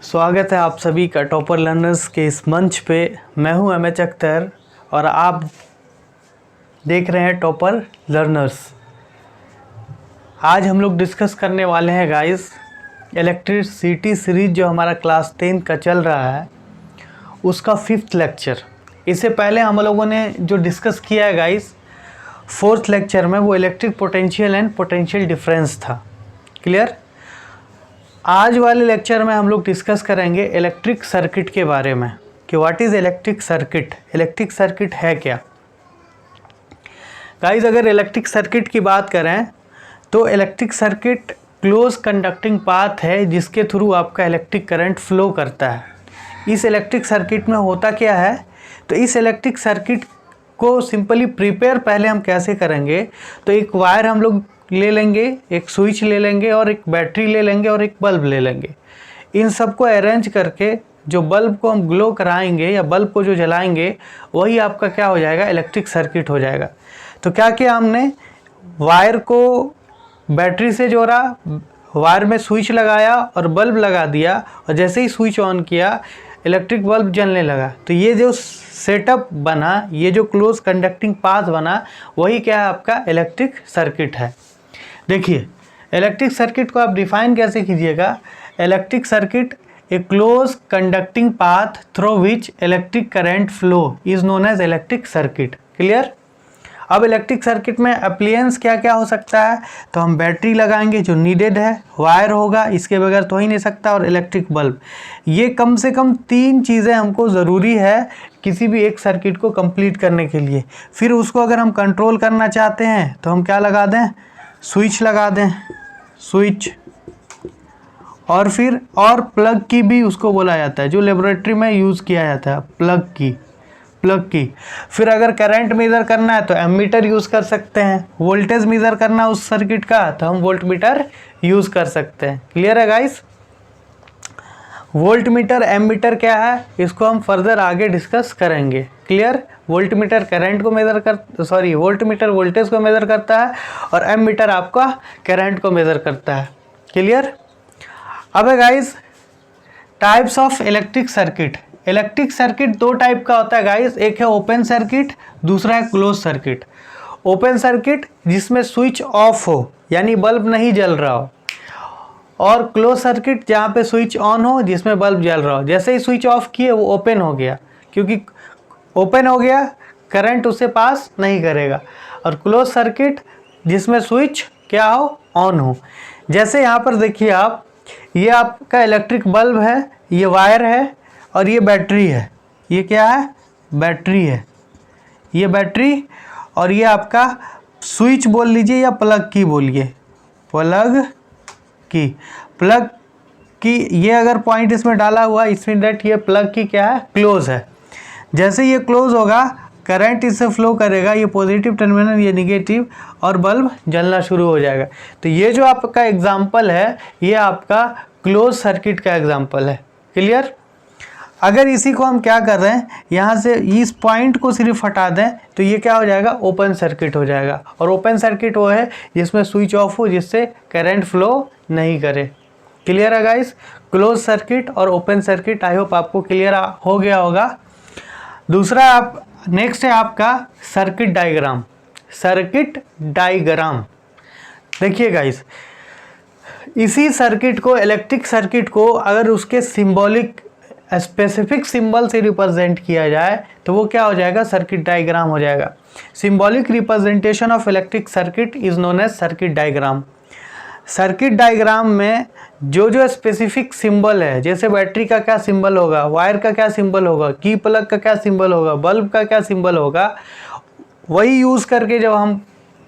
स्वागत है आप सभी का टॉपर लर्नर्स के इस मंच पे। मैं हूं एमएच अख्तर और आप देख रहे हैं टॉपर लर्नर्स। आज हम लोग डिस्कस करने वाले हैं गाइस इलेक्ट्रिसिटी सीरीज जो हमारा क्लास 10 का चल रहा है उसका 5th लेक्चर। इससे पहले हम लोगों ने जो डिस्कस किया है गाइस 4th लेक्चर में वो electric potential and potential difference था। क्लियर। आज वाले लेक्चर में हम लोग डिस्कस करेंगे इलेक्ट्रिक सर्किट के बारे में कि what is electric circuit. Electric circuit है क्या गाइस। अगर इलेक्ट्रिक सर्किट की बात करें तो electric circuit close conducting path है जिसके थ्रू आपका इलेक्ट्रिक करंट फ्लो करता है। इस इलेक्ट्रिक सर्किट में होता क्या है, तो इस इलेक्ट्रिक सर्किट को सिंपली प्रिपेयर पहले हम कैसे करेंगे, तो एक वायर हम लोग ले लेंगे, एक स्विच ले लेंगे और एक बैटरी ले लेंगे और एक बल्ब ले लेंगे। इन सबको अरेंज करके जो बल्ब को हम ग्लो कराएंगे या बल्ब को जो जलाएंगे वही आपका क्या हो जाएगा, इलेक्ट्रिक सर्किट हो जाएगा। तो क्या किया हमने, वायर को बैटरी से जोड़ा, वायर में स्विच लगाया और बल्ब लगा दिया और जैसे ही स्विच ऑन किया इलेक्ट्रिक बल्ब जलने लगा। तो ये जो सेटअप बना, ये जो क्लोज कंडक्टिंग पाथ बना, वही क्या है, आपका इलेक्ट्रिक सर्किट है। देखिए इलेक्ट्रिक सर्किट को आप डिफाइन कैसे कीजिएगा। Electric circuit a close conducting path through which electric current flow is known as electric circuit. Clear. अब इलेक्ट्रिक सर्किट में अप्लायंस क्या क्या हो सकता है, तो हम बैटरी लगाएंगे जो नीडेड है, वायर होगा, इसके बगैर तो ही नहीं सकता, और इलेक्ट्रिक बल्ब। ये कम से कम 3 चीज़ें हमको ज़रूरी है किसी भी एक सर्किट को कंप्लीट करने के लिए। फिर उसको अगर हम कंट्रोल करना चाहते हैं तो हम क्या लगा दें, स्विच लगा दें, स्विच। और फिर और प्लग की भी उसको बोला जाता है, जो लेबोरेटरी में यूज़ किया जाता है, प्लग की। फिर अगर करंट मेज़र करना है तो एमीटर यूज़ कर सकते हैं, वोल्टेज मेज़र करना है उस सर्किट का तो हम वोल्टमीटर यूज़ कर सकते हैं। क्लियर है गाइस। वोल्टमीटर एमीटर क्या है इसको हम फर्दर आगे डिस्कस करेंगे। क्लियर। वोल्टमीटर करंट को मेज़र वोल्टमीटर वोल्टेज को मेज़र करता है और एमीटर आपका करंट को मेज़र करता है। क्लियर। अब है guys types of electric circuit. Electric circuit 2 type का होता है गाइस, एक है ओपन सर्किट, दूसरा है क्लोज सर्किट। ओपन सर्किट जिसमें स्विच ऑफ हो यानी बल्ब नहीं जल रहा हो, और क्लोज सर्किट जहाँ पे स्विच ऑन हो जिसमें बल्ब जल रहा हो। जैसे ही स्विच ऑफ किए वो ओपन हो गया, क्योंकि ओपन हो गया करंट उसे पास नहीं करेगा। और क्लोज सर्किट जिसमें स्विच क्या हो, ऑन हो। जैसे यहाँ पर देखिए आप, ये आपका इलेक्ट्रिक बल्ब है, ये वायर है और ये बैटरी है। ये क्या है, बैटरी है, ये बैटरी। और ये आपका स्विच बोल लीजिए या प्लग की बोलिए, प्लग की। ये अगर पॉइंट इसमें डाला हुआ इसमें डेट ये प्लग की क्या है, क्लोज है। जैसे ये क्लोज होगा करंट इससे फ्लो करेगा, ये पॉजिटिव टर्मिनल ये निगेटिव, और बल्ब जलना शुरू हो जाएगा। तो ये जो आपका एग्जाम्पल है ये आपका क्लोज सर्किट का एग्जाम्पल है। क्लियर। अगर इसी को हम क्या कर रहे हैं, यहाँ से इस पॉइंट को सिर्फ हटा दें तो ये क्या हो जाएगा, ओपन सर्किट हो जाएगा। और ओपन सर्किट वो है जिसमें स्विच ऑफ हो, जिससे करंट फ्लो नहीं करे। क्लियर है गाइस। क्लोज सर्किट और ओपन सर्किट आई होप आपको क्लियर हो गया होगा। दूसरा आप नेक्स्ट है आपका सर्किट डायग्राम। सर्किट डायग्राम देखिए गाइस, इसी सर्किट को, इलेक्ट्रिक सर्किट को अगर उसके सिंबॉलिक स्पेसिफिक सिंबल से रिप्रेजेंट किया जाए तो वो क्या हो जाएगा, सर्किट डायग्राम हो जाएगा। Symbolic representation of electric circuit is known as circuit diagram. Circuit diagram में जो जो स्पेसिफिक सिंबल है, जैसे बैटरी का क्या सिंबल होगा, वायर का क्या सिंबल होगा, की प्लग का क्या सिंबल होगा, बल्ब का क्या सिंबल होगा, वही यूज़ करके जब हम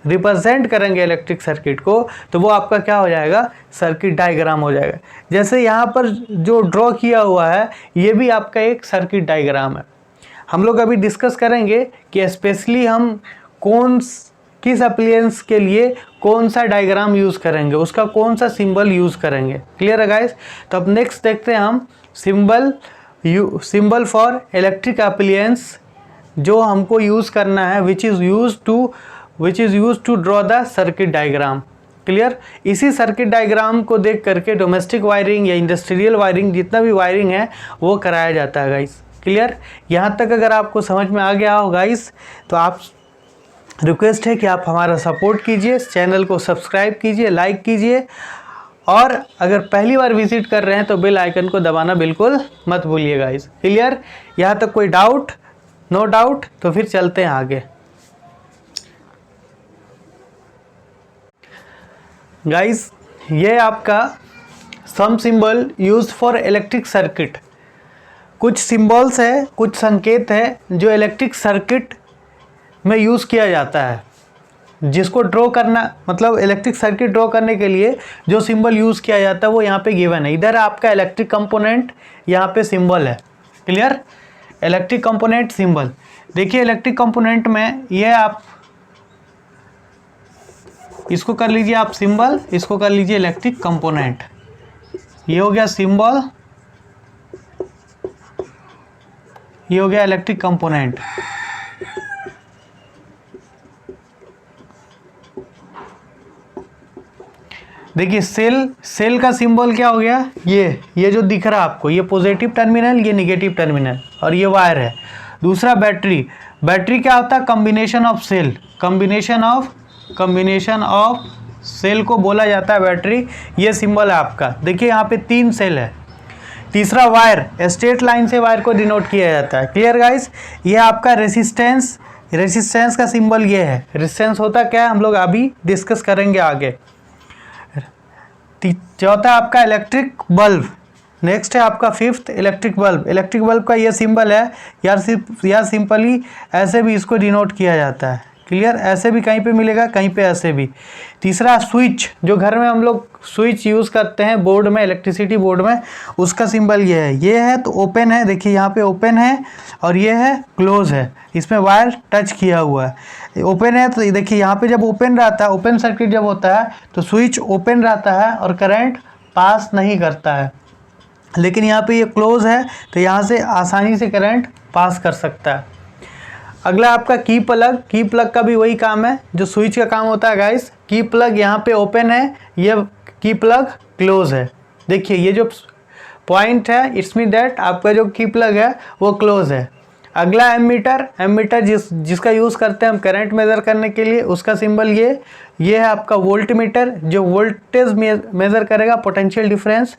रिप्रेजेंट करेंगे इलेक्ट्रिक सर्किट को तो वो आपका क्या हो जाएगा, सर्किट डायग्राम हो जाएगा। जैसे यहाँ पर जो ड्रॉ किया हुआ है ये भी आपका एक सर्किट डायग्राम है। हम लोग अभी डिस्कस करेंगे कि स्पेशली हम किस अप्लायंस के लिए कौन सा डायग्राम यूज़ करेंगे, उसका कौन सा सिंबल यूज़ करेंगे। क्लियर है गाइस। तो अब नेक्स्ट देखते हैं हम सिंबल फॉर इलेक्ट्रिक अप्लायंस जो हमको यूज़ करना है, which is use to draw the circuit diagram. Clear. इसी सर्किट डायग्राम को देख करके डोमेस्टिक वायरिंग या इंडस्ट्रियल वायरिंग, जितना भी वायरिंग है वो कराया जाता है गाइस। क्लियर। यहाँ तक अगर आपको समझ में आ गया हो गाइस, तो आप रिक्वेस्ट है कि आप हमारा सपोर्ट कीजिए, चैनल को सब्सक्राइब कीजिए, लाइक कीजिए, और अगर पहली बार विजिट कर रहे हैं तो बेल आइकन को दबाना बिल्कुल मत भूलिए गाइस। क्लियर। यहाँ तक कोई डाउट? No doubt. तो फिर चलते हैं आगे गाइस। ये आपका some symbol use for electric circuit. कुछ सिंबल्स है, कुछ संकेत है जो इलेक्ट्रिक सर्किट में यूज़ किया जाता है, जिसको ड्रॉ करना, मतलब इलेक्ट्रिक सर्किट ड्रॉ करने के लिए जो सिंबल यूज़ किया जाता है वो यहाँ पे गिवन है। इधर आपका इलेक्ट्रिक कंपोनेंट, यहाँ पे सिंबल है। क्लियर। इलेक्ट्रिक कंपोनेंट सिंबल देखिए, इलेक्ट्रिक कंपोनेंट में ये आप इसको कर लीजिए आप सिंबल, इसको कर लीजिए इलेक्ट्रिक कंपोनेंट। ये हो गया सिंबल, ये हो गया इलेक्ट्रिक कंपोनेंट। देखिए सेल का सिंबल क्या हो गया, ये जो दिख रहा है आपको, ये पॉजिटिव टर्मिनल, ये निगेटिव टर्मिनल, और ये वायर है। दूसरा बैटरी क्या होता है, combination of cell, combination of cell को बोला जाता है बैटरी। ये सिंबल है आपका। देखिए यहाँ पे 3 सेल है। तीसरा वायर, स्ट्रेट लाइन से वायर को डिनोट किया जाता है। Clear guys. ये आपका रेसिस्टेंस का सिंबल ये है। रेसिस्टेंस होता क्या है हम लोग अभी डिस्कस करेंगे आगे। चौथा आपका इलेक्ट्रिक बल्ब। नेक्स्ट है आपका fifth electric bulb. Electric bulb का ये सिंबल है या सिंपली ऐसे भी इसको डिनोट किया जाता है। क्लियर। ऐसे भी कहीं पे मिलेगा, कहीं पे ऐसे भी। तीसरा स्विच, जो घर में हम लोग स्विच यूज़ करते हैं बोर्ड में, इलेक्ट्रिसिटी बोर्ड में, उसका सिंबल ये है तो ओपन है। देखिए यहाँ पे ओपन है और ये है क्लोज है, इसमें वायर टच किया हुआ है। ओपन है तो देखिए यहाँ पे जब ओपन रहता है, ओपन सर्किट जब होता है तो स्विच ओपन रहता है और करंट पास नहीं करता है। लेकिन यहाँ पे ये क्लोज है तो यहाँ से आसानी से करंट पास कर सकता है। अगला आपका की प्लग का भी वही काम है जो स्विच का काम होता है गाइस। की प्लग यहाँ पे ओपन है, ये की प्लग क्लोज है। देखिए ये जो पॉइंट है, इट्स मीन दैट आपका जो की प्लग है वो क्लोज है। अगला एमीटर जिसका यूज़ करते हैं हम करंट मेज़र करने के लिए, उसका सिंबल ये है आपका वोल्ट मीटर, जो वोल्टेज मेज़र करेगा, पोटेंशियल डिफरेंस।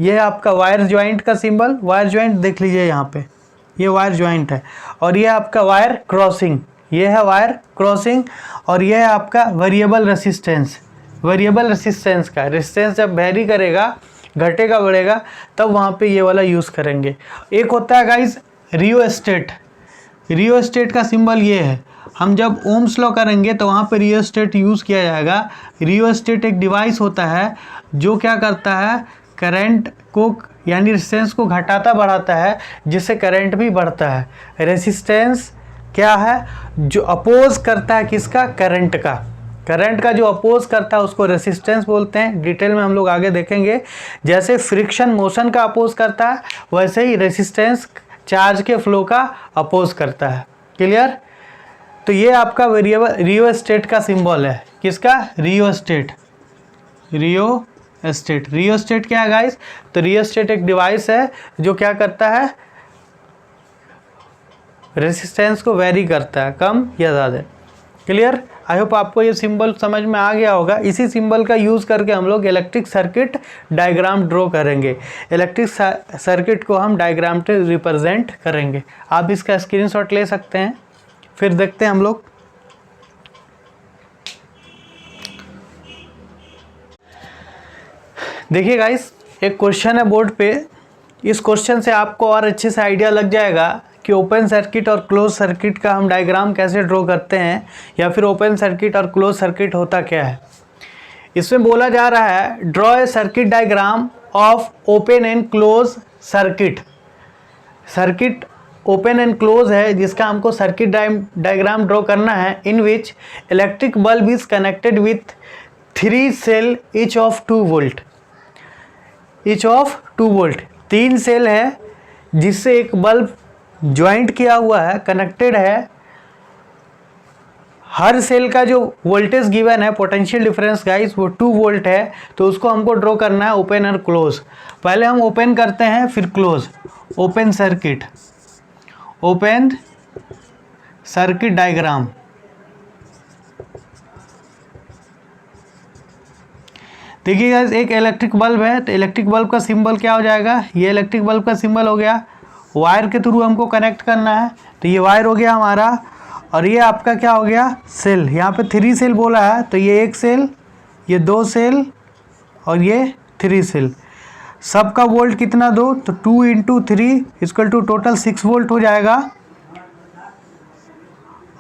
ये है आपका वायर ज्वाइंट का सिंबल। वायर ज्वाइंट देख लीजिए यहाँ पे, ये वायर ज्वाइंट है। और ये आपका वायर क्रॉसिंग, ये है वायर क्रॉसिंग। और ये है आपका वेरिएबल रेसिस्टेंस का रेसिस्टेंस जब वेरी करेगा, घटेगा बढ़ेगा, तब वहाँ पे ये वाला यूज़ करेंगे। एक होता है गाइस रियोस्टेट का सिंबल ये है। हम जब ओम्स लॉ करेंगे तो वहाँ पे रियोस्टेट यूज़ किया जाएगा। रियोस्टेट एक डिवाइस होता है जो क्या करता है, करंट को यानी रेजिस्टेंस को घटाता बढ़ाता है, जिससे करंट भी बढ़ता है। रेजिस्टेंस क्या है, जो अपोज करता है किसका, करंट का जो अपोज करता है उसको रेजिस्टेंस बोलते हैं। डिटेल में हम लोग आगे देखेंगे। जैसे फ्रिक्शन मोशन का अपोज करता है, वैसे ही रेजिस्टेंस चार्ज के फ्लो का अपोज करता है। क्लियर। तो ये आपका रियोस्टेट का सिंबल है। किसका, रियोस्टेट क्या है गाइस, तो रियोस्टेट एक डिवाइस है जो क्या करता है, रेजिस्टेंस को वेरी करता है, कम या ज़्यादा। क्लियर। आई होप आपको ये सिंबल समझ में आ गया होगा। इसी सिंबल का यूज़ करके हम लोग इलेक्ट्रिक सर्किट डायग्राम ड्रॉ करेंगे। इलेक्ट्रिक सर्किट को हम डायग्राम से रिप्रेजेंट करेंगे। आप इसका स्क्रीनशॉट ले सकते हैं। फिर देखते हैं हम लोग। देखिए गाइस, एक क्वेश्चन है बोर्ड पे। इस क्वेश्चन से आपको और अच्छे से आइडिया लग जाएगा कि ओपन सर्किट और क्लोज सर्किट का हम डायग्राम कैसे ड्रॉ करते हैं, या फिर ओपन सर्किट और क्लोज सर्किट होता क्या है। इसमें बोला जा रहा है draw a circuit diagram of open and close circuit. Circuit open and close है जिसका हमको सर्किट डायग्राम ड्रॉ करना है, in which electric bulb is connected with 3 cell each of 2 volt. 3 cell है जिससे एक बल्ब ज्वाइंट किया हुआ है, कनेक्टेड है हर सेल का जो वोल्टेज गिवन है पोटेंशियल डिफरेंस गाइस वो 2 वोल्ट है, तो उसको हमको ड्रॉ करना है ओपन और क्लोज। पहले हम ओपन करते हैं फिर क्लोज। Open circuit diagram. देखिए गाइस एक इलेक्ट्रिक बल्ब है, तो इलेक्ट्रिक बल्ब का सिंबल क्या हो जाएगा, ये इलेक्ट्रिक बल्ब का सिंबल हो गया। वायर के थ्रू हमको कनेक्ट करना है, तो ये वायर हो गया हमारा, और ये आपका क्या हो गया, सेल। यहाँ पे 3 सेल बोला है, तो ये 1 सेल, ये 2 सेल और ये 3 सेल। सबका वोल्ट कितना दो, तो 2 × 3 = टोटल 6 वोल्ट हो जाएगा।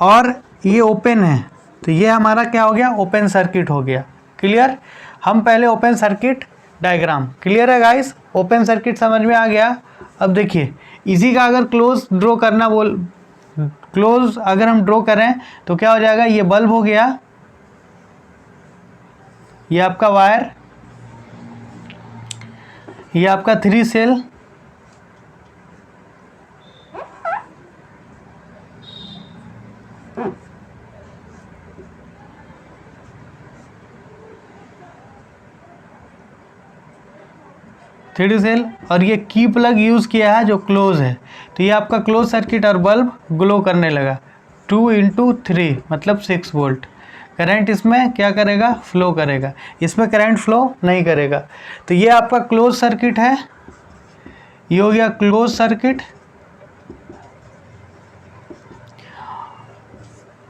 और ये ओपन है, तो ये हमारा क्या हो गया, ओपन सर्किट हो गया। क्लियर। हम पहले ओपन सर्किट डायग्राम, क्लियर है गाइस, ओपन सर्किट समझ में आ गया। अब देखिए इसी का अगर क्लोज ड्रॉ करना क्लोज अगर हम ड्रॉ करें तो क्या हो जाएगा, ये बल्ब हो गया, ये आपका वायर, ये आपका 3 सेल, और ये की प्लग यूज़ किया है जो क्लोज है, तो ये आपका क्लोज सर्किट और बल्ब ग्लो करने लगा। 2 × 3 मतलब 6 वोल्ट। करंट इसमें क्या करेगा, फ्लो करेगा, इसमें करंट फ्लो नहीं करेगा। तो ये आपका क्लोज सर्किट है, ये हो गया क्लोज सर्किट,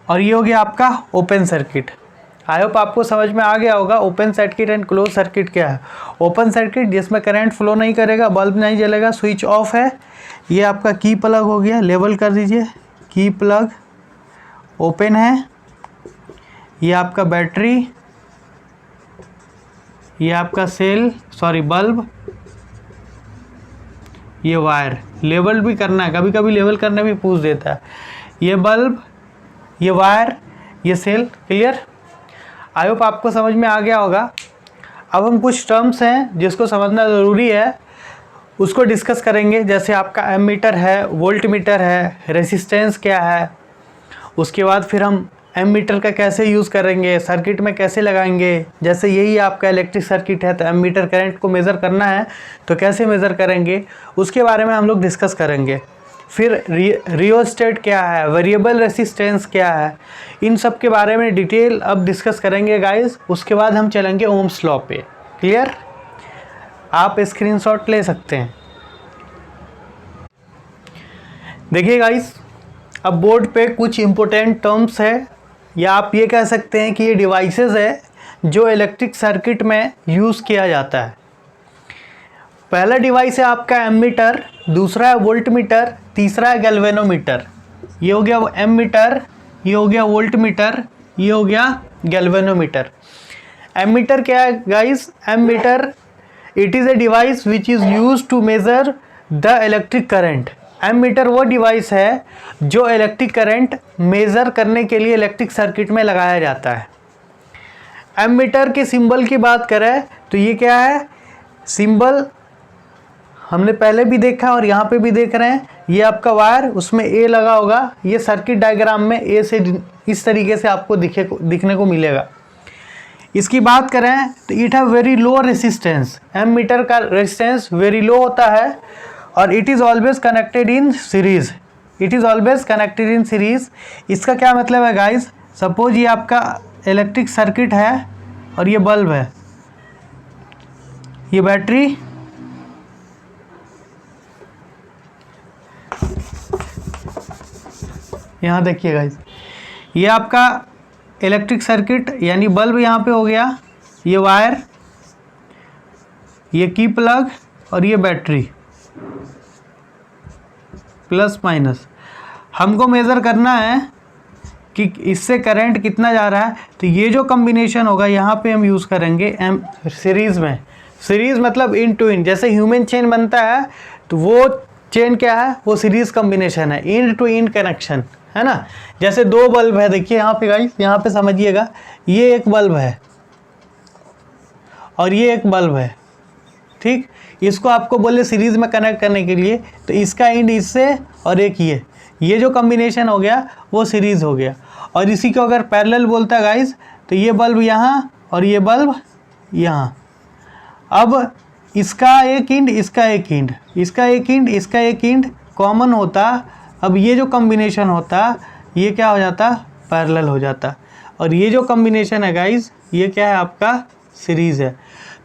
और ये हो गया आपका ओपन सर्किट। आई होप आपको समझ में आ गया होगा open circuit and close circuit क्या है। ओपन सर्किट जिसमें करंट फ्लो नहीं करेगा, बल्ब नहीं जलेगा, स्विच ऑफ है। ये आपका की प्लग हो गया, लेबल कर दीजिए, की प्लग ओपन है। ये आपका बैटरी, ये आपका बल्ब, ये वायर। लेबल भी करना है, कभी कभी लेबल करने भी पूछ देता है। ये बल्ब, ये वायर, ये सेल। क्लियर। आई होप आपको समझ में आ गया होगा। अब हम कुछ टर्म्स हैं जिसको समझना ज़रूरी है, उसको डिस्कस करेंगे। जैसे आपका एमीटर है, वोल्ट मीटर है, रेसिस्टेंस क्या है, उसके बाद फिर हम एमीटर का कैसे यूज़ करेंगे, सर्किट में कैसे लगाएंगे। जैसे यही आपका इलेक्ट्रिक सर्किट है, तो एमीटर करंट को मेज़र करना है तो कैसे मेज़र करेंगे, उसके बारे में हम लोग डिस्कस करेंगे। फिर रियोस्टेट क्या है, वेरिएबल रेसिस्टेंस क्या है, इन सब के बारे में डिटेल अब डिस्कस करेंगे गाइस। उसके बाद हम चलेंगे ओम्स लॉ पे। क्लियर। आप स्क्रीनशॉट ले सकते हैं। देखिए गाइस अब बोर्ड पे कुछ इम्पोर्टेंट टर्म्स है, या आप ये कह सकते हैं कि ये डिवाइसेस है जो इलेक्ट्रिक सर्किट में यूज़ किया जाता है। पहला डिवाइस है आपका एमीटर, दूसरा है वोल्ट मीटर, तीसरा है गैल्वेनोमीटर। ये हो गया एमीटर, ये हो गया वोल्ट मीटर, ये हो गया गैल्वेनोमीटर। एमीटर क्या है guys, ammeter it is a device which is used to measure the electric current. Ammeter वो डिवाइस है जो इलेक्ट्रिक करंट मेज़र करने के लिए इलेक्ट्रिक सर्किट में लगाया जाता है। एमीटर के सिंबल की बात करें तो ये क्या है, सिंबल हमने पहले भी देखा और यहाँ पे भी देख रहे हैं। ये आपका वायर, उसमें ए लगा होगा, ये सर्किट डायग्राम में ए से इस तरीके से आपको दिखने को मिलेगा। इसकी बात करें तो it have very low resistance. Ammeter का रेसिस्टेंस वेरी लो होता है, और it is always connected in series. It is always connected in series. इसका क्या मतलब है गाइस, सपोज ये आपका इलेक्ट्रिक सर्किट है और ये बल्ब है, ये बैटरी, यहाँ देखिए गाइस, ये आपका इलेक्ट्रिक सर्किट यानी बल्ब यहाँ पे हो गया, ये वायर, ये की प्लग और ये बैटरी, प्लस माइनस। हमको मेज़र करना है कि इससे करंट कितना जा रहा है, तो ये जो कॉम्बिनेशन होगा यहाँ पे हम यूज़ करेंगे सीरीज़ में। सीरीज़ मतलब इन टू इन, जैसे ह्यूमन चेन बनता है तो वो चेन क्या है, वो सीरीज़ कॉम्बिनेशन है, इन टू इन कनेक्शन है ना। जैसे 2 बल्ब है, देखिए यहाँ पे गाइस, यहाँ पे समझिएगा, ये एक बल्ब है और ये एक बल्ब है, ठीक। इसको आपको बोले सीरीज़ में कनेक्ट करने के लिए, तो इसका एंड इससे और एक ये जो कॉम्बिनेशन हो गया वो सीरीज़ हो गया। और इसी को अगर पैरेलल बोलता है गाइस, तो ये बल्ब यहाँ और ये बल्ब यहाँ। अब इसका एक एंड, इसका एक एंड, इसका एक एंड, इसका एक एंड कॉमन होता। अब ये जो कॉम्बिनेशन होता ये क्या हो जाता, पैरेलल हो जाता। और ये जो कॉम्बिनेशन है गाइस ये क्या है, आपका सीरीज़ है।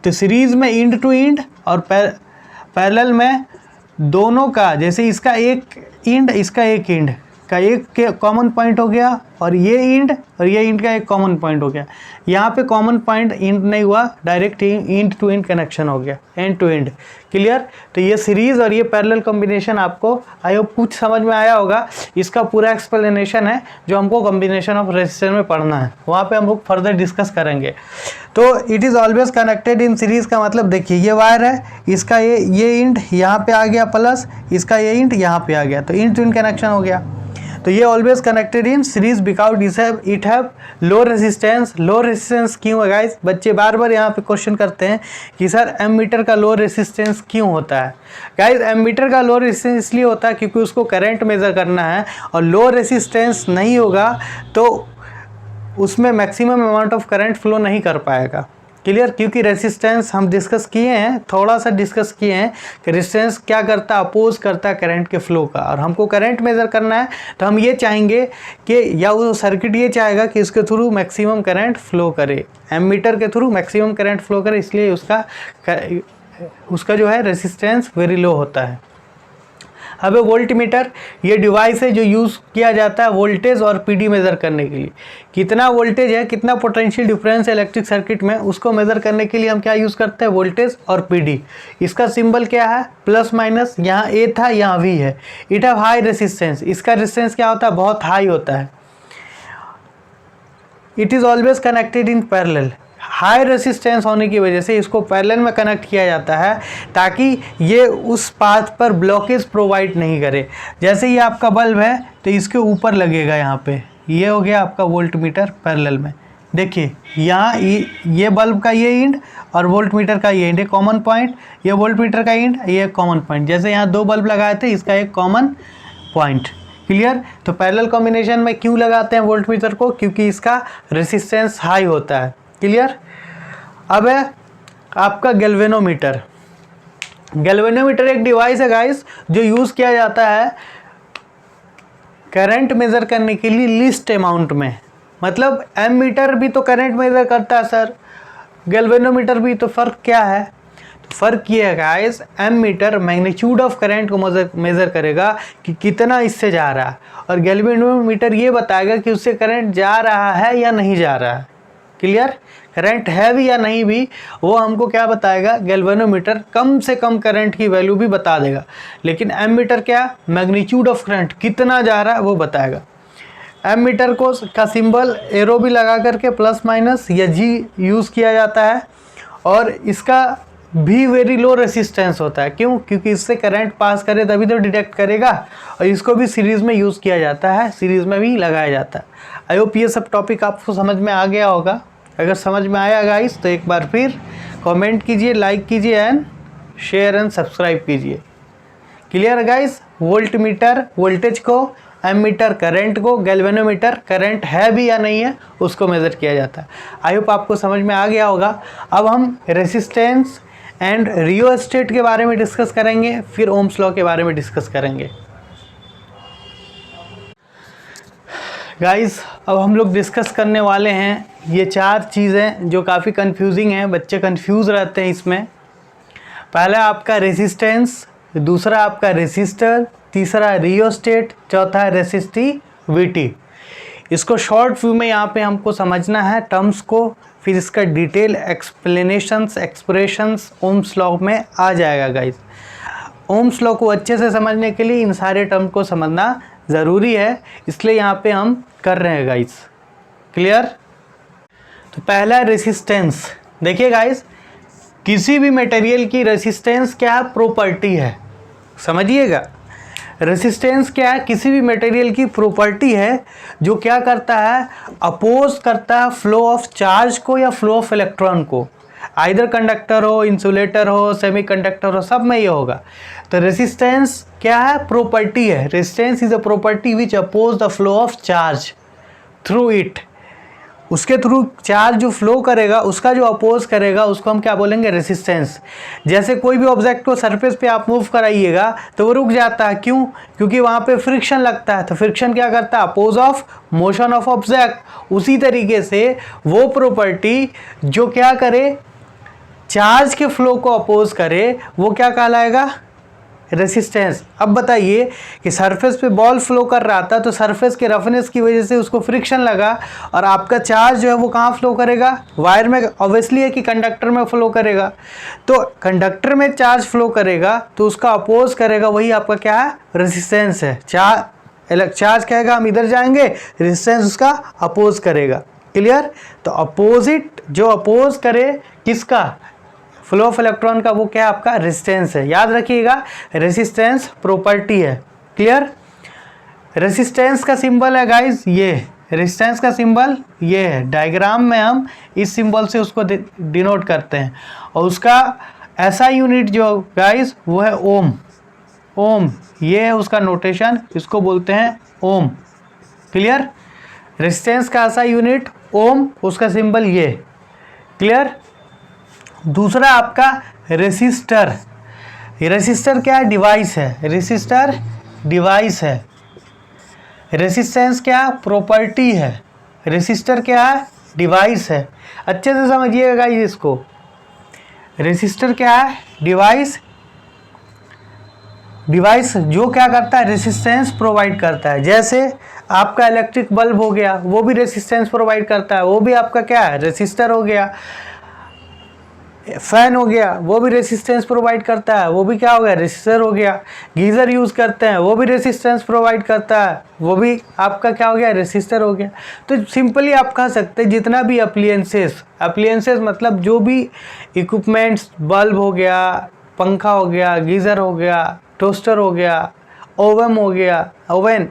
तो सीरीज़ में एंड टू एंड और पैरेलल में दोनों का, जैसे इसका एक एंड इसका एक एंड का एक कॉमन पॉइंट हो गया और ये एंड और ये एंड का एक कॉमन पॉइंट हो गया। यहाँ पे कॉमन पॉइंट एंड नहीं हुआ, direct end to end connection हो गया, एंड टू एंड। क्लियर। तो ये सीरीज़ और ये पैरेलल कॉम्बिनेशन आपको आई होप कुछ समझ में आया होगा। इसका पूरा एक्सप्लेनेशन है जो हमको कॉम्बिनेशन ऑफ रेजिस्टेंस में पढ़ना है, वहाँ पे हम लोग फर्दर डिस्कस करेंगे। तो it is always connected in series का मतलब देखिए ये वायर है, इसका ये एंड यहाँ पे आ गया प्लस इसका ये एंड यहाँ पे आ गया, तो एंड टू एंड कनेक्शन हो गया। तो ये always connected in series because it have low resistance. Low resistance क्यों है गाइस? बच्चे बार बार यहाँ पे क्वेश्चन करते हैं कि सर एमीटर का लो रेजिस्टेंस क्यों होता है? गाइस एमीटर का लो रेजिस्टेंस इसलिए होता है क्योंकि उसको करंट मेज़र करना है, और लो रेजिस्टेंस नहीं होगा तो उसमें maximum amount of current flow नहीं कर पाएगा। क्लियर। क्योंकि रेजिस्टेंस हम डिस्कस किए हैं, थोड़ा सा डिस्कस किए हैं कि रेजिस्टेंस क्या करता है, अपोज करता है करंट के फ्लो का। और हमको करंट मेज़र करना है तो हम ये चाहेंगे कि, या वो सर्किट ये चाहेगा कि इसके थ्रू मैक्सिमम करंट फ्लो करे, एमीटर के थ्रू मैक्सिमम करंट फ्लो करे, इसलिए उसका जो है रेजिस्टेंस वेरी लो होता है। अब वोल्टमीटर ये डिवाइस है जो यूज़ किया जाता है वोल्टेज और पीडी मेज़र करने के लिए। कितना वोल्टेज है, कितना पोटेंशियल डिफरेंस है इलेक्ट्रिक सर्किट में, उसको मेज़र करने के लिए हम क्या यूज़ करते हैं, वोल्टेज और पीडी। इसका सिंबल क्या है, प्लस माइनस। यहाँ ए था, यहाँ वी है। इट हैव हाई रेसिस्टेंस, इसका रेसिस्टेंस क्या होता है, बहुत हाई होता है। It is always connected in parallel. High resistance होने की वजह से इसको पैरेलल में कनेक्ट किया जाता है ताकि ये उस पाथ पर ब्लॉकेज प्रोवाइड नहीं करे। जैसे ये आपका बल्ब है तो इसके ऊपर लगेगा, यहाँ पे ये हो गया आपका वोल्टमीटर पैरेलल में। देखिए यहाँ ये बल्ब का ये एंड और वोल्टमीटर का ये एंड, एक कॉमन पॉइंट, ये वोल्टमीटर का एंड, ये कॉमन पॉइंट। जैसे यहाँ दो बल्ब लगाए थे, इसका एक कॉमन पॉइंट। क्लियर। तो पैरेलल कॉम्बिनेशन में क्यों लगाते हैं वोल्टमीटर को, क्योंकि इसका रेसिस्टेंस हाई होता है। क्लियर। अब है आपका गैल्वेनोमीटर। गैल्वेनोमीटर एक डिवाइस है गाइस जो यूज़ किया जाता है करंट मेज़र करने के लिए लिस्ट अमाउंट में। मतलब एमीटर भी तो करंट मेज़र करता है सर, गैल्वेनोमीटर भी, तो फ़र्क क्या है? तो फ़र्क ये है guys, ammeter magnitude of current को मेज़र करेगा कि कितना इससे जा रहा है, और गैल्वेनोमीटर ये बताएगा कि उससे करंट जा रहा है या नहीं जा रहा है। क्लियर। करंट है भी या नहीं भी वो हमको क्या बताएगा, गैल्वेनोमीटर कम से कम करंट की वैल्यू भी बता देगा, लेकिन एमीटर क्या, मैग्नीट्यूड ऑफ करंट कितना जा रहा है वो बताएगा। एमीटर को का सिंबल एरो भी लगा करके प्लस माइनस या जी यूज़ किया जाता है, और इसका भी वेरी लो रेसिस्टेंस होता है। क्यों? क्योंकि इससे करंट पास करे तभी तो डिटेक्ट करेगा, और इसको भी सीरीज़ में यूज़ किया जाता है, सीरीज़ में भी लगाया जाता है। आई होप ये सब टॉपिक आपको समझ में आ गया होगा। अगर समझ में आया गाइस तो एक बार फिर कमेंट कीजिए, लाइक कीजिए एंड शेयर एंड सब्सक्राइब कीजिए। Clear guys. वोल्टमीटर वोल्टेज को, एमीटर करंट को, गैल्वेनोमीटर करंट है भी या नहीं है उसको मेज़र किया जाता है। आई होप आपको समझ में आ गया होगा। अब हम रेसिस्टेंस एंड रियोस्टेट के बारे में डिस्कस करेंगे, फिर ओम्स लॉ के बारे में डिस्कस करेंगे। गाइस अब हम लोग डिस्कस करने वाले हैं ये चार चीज़ें जो काफ़ी कंफ्यूजिंग हैं, बच्चे कंफ्यूज रहते हैं इसमें। पहला आपका रेसिस्टेंस, दूसरा आपका रेसिस्टर, तीसरा रियोस्टेट, चौथा है रेसिस्टिविटी। इसको शॉर्ट व्यू में यहाँ पे हमको समझना है टर्म्स को, फिर इसका detail explanations expressions Ohm's law में आ जाएगा गाइस। ओम्स लॉ को अच्छे से समझने के लिए इन सारे टर्म को समझना ज़रूरी है, इसलिए यहाँ पे हम कर रहे हैं गाइस। क्लियर। तो पहला रेसिस्टेंस। देखिए गाइस, किसी भी मटेरियल की रेसिस्टेंस क्या है, प्रॉपर्टी है। समझिएगा, रेसिस्टेंस क्या है, किसी भी मटेरियल की प्रॉपर्टी है जो क्या करता है, अपोज करता है फ्लो ऑफ चार्ज को या फ्लो ऑफ इलेक्ट्रॉन को। आइदर कंडक्टर हो, इंसुलेटर हो, सेमीकंडक्टर हो, सब में ये होगा। तो रेसिस्टेंस क्या है? प्रॉपर्टी है। Resistance is a property which oppose the flow of charge through it. उसके थ्रू चार्ज जो फ्लो करेगा, उसका जो अपोज करेगा, उसको हम क्या बोलेंगे? रेसिस्टेंस। जैसे कोई भी ऑब्जेक्ट को सरफेस पे आप मूव कराइएगा तो वो रुक जाता है, क्यों? क्योंकि वहाँ पे फ्रिक्शन लगता है। तो फ्रिक्शन क्या करता है? Oppose of motion of object. उसी तरीके से वो प्रॉपर्टी जो क्या करे? चार्ज के फ्लो को अपोज करे, वो क्या कहलाएगा? रेसिस्टेंस। अब बताइए कि सरफेस पे बॉल फ्लो कर रहा था, तो सरफेस के रफनेस की वजह से उसको फ्रिक्शन लगा, और आपका चार्ज जो है वो कहाँ फ्लो करेगा? वायर में। ऑब्वियसली है कि कंडक्टर में फ्लो करेगा। तो कंडक्टर में चार्ज फ्लो करेगा तो उसका अपोज करेगा, वही आपका क्या है? रेसिस्टेंस है। चार्ज कहेगा हम इधर जाएंगे, रेसिस्टेंस उसका अपोज करेगा। क्लियर? तो अपोजिट जो अपोज करे किसका? फ्लो ऑफ इलेक्ट्रॉन का, वो क्या है? आपका रेजिस्टेंस है। याद रखिएगा, रेजिस्टेंस प्रॉपर्टी है। क्लियर? रेजिस्टेंस का सिंबल है गाइस ये। रेजिस्टेंस का सिंबल ये है। डायग्राम में हम इस सिंबल से उसको डिनोट करते हैं, और उसका ऐसा यूनिट जो गाइस वो है ओम। ओम ये है उसका नोटेशन, इसको बोलते हैं ओम। क्लियर? रेजिस्टेंस का ऐसा यूनिट ओम, उसका सिंबल ये। क्लियर? दूसरा आपका रेसिस्टर। रेसिस्टर क्या है? डिवाइस है। रेसिस्टर डिवाइस है। रेसिस्टेंस क्या है? प्रॉपर्टी है। रेसिस्टर क्या है? डिवाइस है। अच्छे से समझिएगा गाइस इसको। रेसिस्टर क्या है? डिवाइस। डिवाइस जो क्या करता है? रेसिस्टेंस प्रोवाइड करता है। जैसे आपका इलेक्ट्रिक बल्ब हो गया, वो भी रेसिस्टेंस प्रोवाइड करता है, वो भी आपका क्या है? रेसिस्टर हो गया। फैन हो गया, वो भी रेसिस्टेंस प्रोवाइड करता है, वो भी क्या हो गया? रेसिस्टर हो गया। गीज़र यूज़ करते हैं, वो भी रेसिस्टेंस प्रोवाइड करता है, वो भी आपका क्या हो गया? रेसिस्टर हो गया। तो सिंपली आप कह सकते हैं जितना भी अप्लियंसेस मतलब जो भी इक्विपमेंट्स, बल्ब हो गया, पंखा हो गया, गीज़र हो गया, टोस्टर हो गया, ओवन,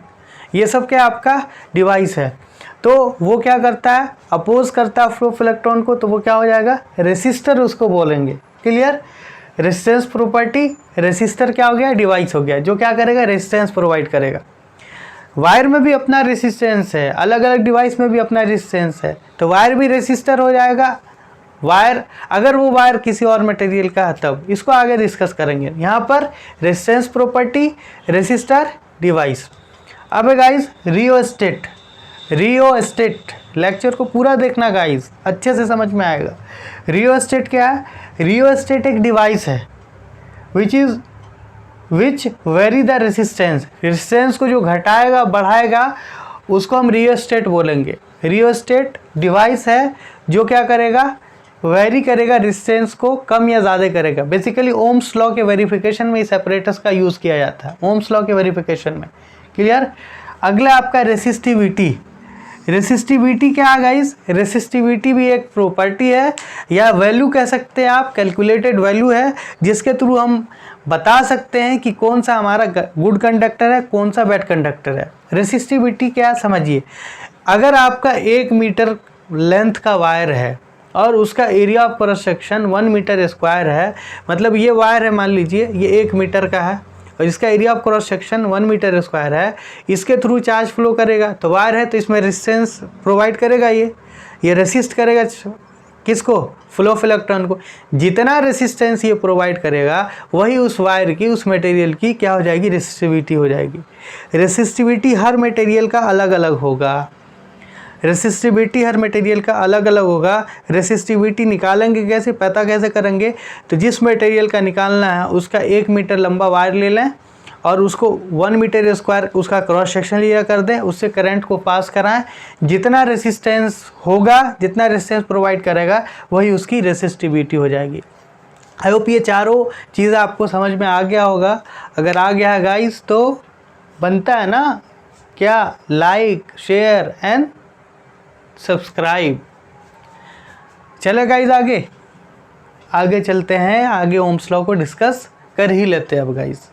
ये सब क्या आपका डिवाइस है। तो वो क्या करता है? अपोज करता है फ्लो ऑफ इलेक्ट्रॉन को, तो वो क्या हो जाएगा? रेसिस्टर उसको बोलेंगे। क्लियर? रेजिस्टेंस प्रॉपर्टी, रेसिस्टर क्या हो गया? डिवाइस हो गया, जो क्या करेगा? रेजिस्टेंस प्रोवाइड करेगा। वायर में भी अपना रेसिस्टेंस है, अलग अलग डिवाइस में भी अपना रेसिस्टेंस है, तो वायर भी रेसिस्टर हो जाएगा। वायर, अगर वो वायर किसी और मटेरियल का है तब, इसको आगे डिस्कस करेंगे। यहाँ पर रेजिस्टेंस प्रॉपर्टी, रेसिस्टर, डिवाइस। अब गाइस रियोस्टेट लेक्चर को पूरा देखना गाइस, अच्छे से समझ में आएगा। रियोस्टेट क्या है? रियोस्टेट एक डिवाइस है विच वेरी द रेसिस्टेंस को जो घटाएगा बढ़ाएगा, उसको हम रियोस्टेट बोलेंगे। रियोस्टेट डिवाइस है जो क्या करेगा? वेरी करेगा, रेजिस्टेंस को कम या ज़्यादा करेगा। बेसिकली ओम्स लॉ के वेरिफिकेशन में इस एपरेटस का यूज़ किया जाता है, ओम्स लॉ के वेरिफिकेशन में। क्लियर? अगला आपका रेसिस्टिविटी। रेसिस्टिविटी क्या है गाइस? रेसिस्टिविटी भी एक प्रॉपर्टी है, या वैल्यू कह सकते हैं आप, कैलकुलेटेड वैल्यू है, जिसके थ्रू हम बता सकते हैं कि कौन सा हमारा गुड कंडक्टर है, कौन सा बैड कंडक्टर है। रेसिस्टिविटी क्या समझिए, अगर आपका 1 मीटर लेंथ का वायर है और उसका area of cross section 1 metre square है, मतलब ये वायर है, मान लीजिए ये 1 मीटर का है और इसका area of cross section 1 metre square है, इसके थ्रू चार्ज फ्लो करेगा, तो वायर है तो इसमें रेजिस्टेंस प्रोवाइड करेगा, ये रेसिस्ट करेगा किसको? फ्लो ऑफ इलेक्ट्रॉन को। जितना रेसिस्टेंस ये प्रोवाइड करेगा वही उस वायर की, उस मटेरियल की क्या हो जाएगी? रेसिस्टिविटी हो जाएगी। रेसिस्टिविटी हर मटेरियल का अलग अलग होगा। रेसिस्टिविटी हर मटेरियल का अलग अलग होगा। रेसिस्टिविटी निकालेंगे कैसे, पता कैसे करेंगे? तो जिस मटेरियल का निकालना है उसका 1 मीटर लंबा वायर ले लें और उसको 1 मीटर स्क्वायर उसका क्रॉस सेक्शन लिया कर दें, उससे करंट को पास कराएं। जितना रेसिस्टेंस होगा, जितना रेसिस्टेंस प्रोवाइड करेगा, वही उसकी रेसिस्टिविटी हो जाएगी। आई होप ये चारों चीज़ें आपको समझ में आ गया होगा। अगर आ गया है गाइस तो बनता है ना क्या? Like, share and subscribe. चले गाइस आगे चलते हैं, आगे ओम्स लॉ को डिस्कस कर ही लेते हैं अब गाइस।